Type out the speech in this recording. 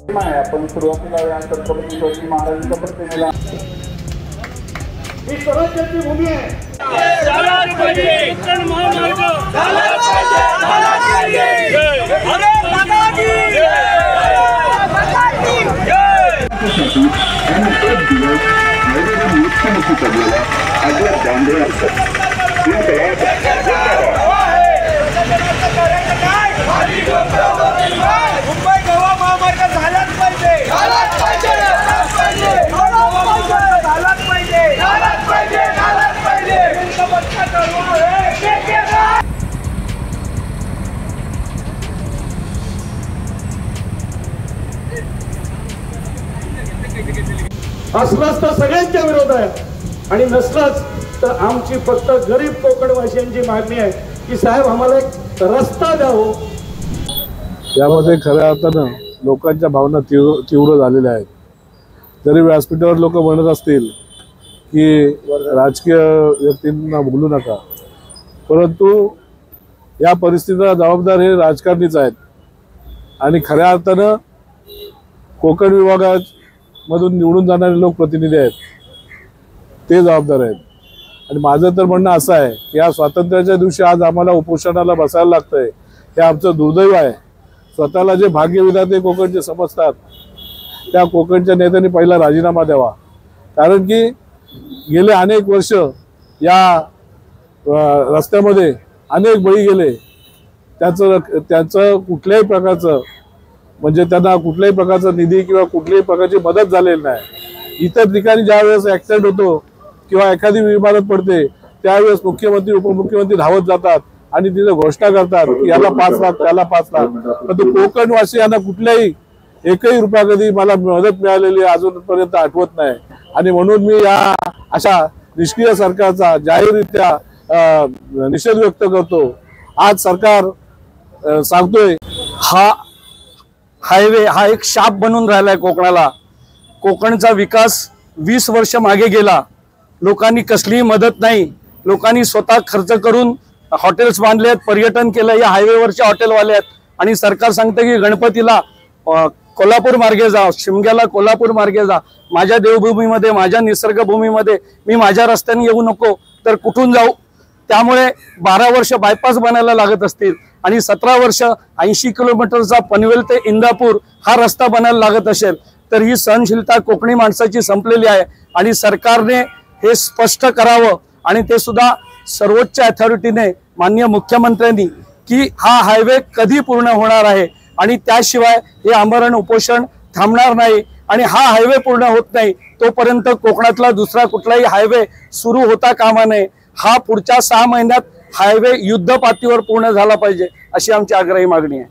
आपण सुरुवातीला या छत्रपती शिवाजी महाराजांच्या प्रतिमेला ही स्वराज्याची भूमी आहे. झालाच पाहिजे कोकण महामार्ग, झालाच पाहिजे, झालाच पाहिजे. भारत माता की जय, भारत माता की जय. आणि एक दिवस नवीन मुख्यमंत्री पडलेला आपल्या बांधे असतात. मुंबई गोवा महामार्ग झालाच पाहिजे, झालाच पाहिजे, झालाच पाहिजे, झालाच पाहिजे, झालाच पाहिजे, झालाच पाहिजे. असलाच तर सगळ्यांच्या विरोध आहे आणि नसलाच तर आमची फक्त गरीब कोकणवासियांची मागणी आहे की साहेब आम्हाला एक रस्ता द्यावं. यामध्ये खऱ्या अर्थानं लोकांच्या भावना तीव्र झालेल्या आहेत. जरी व्यासपीठावर लोक म्हणत असतील की राजकीय व्यक्तींना बोलू नका, परंतु या परिस्थितीला जबाबदार हे राजकारणीच आहेत आणि खऱ्या अर्थानं कोकण विभागामधून निवडून जाणारे लोकप्रतिनिधी आहेत ते जबाबदार आहेत. आणि माझं तर म्हणणं असं आहे की या स्वातंत्र्याच्या दिवशी आज आम्हाला उपोषणाला बसायला लागतंय, हे आमचं दुर्दैव आहे. स्वतःला जे भाग्यविधाते कोकणचे समजतात त्या कोकणच्या नेत्यांनी पहिला राजीनामा द्यावा. कारण की गेले अनेक वर्ष या रस्त्यामध्ये अनेक बळी गेले. त्यांचं कुठल्याही प्रकारचं म्हणजे त्यांना कुठल्याही प्रकारचा निधी किंवा कुठल्याही प्रकारची मदत झालेली नाही. इतर ठिकाणी ज्यावेळेस ॲक्सिडेंट होतो किंवा एखादी इमारत पडते त्यावेळेस मुख्यमंत्री उपमुख्यमंत्री धावत जातात आणि तिथे घोषणा करतात की याला 5 लाख त्याला 5 लाख. परंतु कोकणवासियांना कुठल्याही एकही रुपया कधी मला मदत मिळालेली अजूनपर्यंत आठवत नाही. आणि म्हणून मी या अशा निष्क्रिय सरकारचा जाहीररित्या निषेध व्यक्त करतो. आज सरकार सांगतोय हा हायवे हा एक शाप बनून राहिलाय कोकणाला. कोकणचा विकास 20 वर्ष मागे गेला. लोकांनी कसलीही मदत नाही. लोकांनी स्वतः खर्च करून हॉटेल्स बांधले आहेत, पर्यटन केलं. या हायवेवरचे हॉटेलवाले आहेत आणि सरकार सांगतं की गणपतीला कोल्हापूर मार्गे जा, शिमग्याला कोल्हापूर मार्गे जा. माझ्या देवभूमीमध्ये माझ्या निसर्गभूमीमध्ये मी माझ्या रस्त्याने येऊ नको तर कुठून जाऊ. त्यामुळे 12 वर्ष बायपास बनायला लागत असतील आणि 17 वर्ष 80 किलोमीटरचा पनवेल ते इंदापूर हा रस्ता बनायला लागत असेल तर ही सहनशीलता कोकणी माणसाची संपलेली आहे. आणि सरकारने हे स्पष्ट करावं आणि ते सुद्धा सर्वोच्च अथॉरिटीने माननीय मुख्यमंत्र्यांनी की हा हायवे कधी पूर्ण होणार आहे आणि त्याशिवाय हे आमरण उपोषण थांबणार नाही. आणि हा हायवे पूर्ण होत नाही तोपर्यंत कोकणातला दुसरा कुठलाही हायवे सुरू होता कामा नये. हा पुढच्या 6 महिन्यात हायवे युद्धपातळीवर पूर्ण झाला पाहिजे अशी आमची आग्रही मागणी आहे.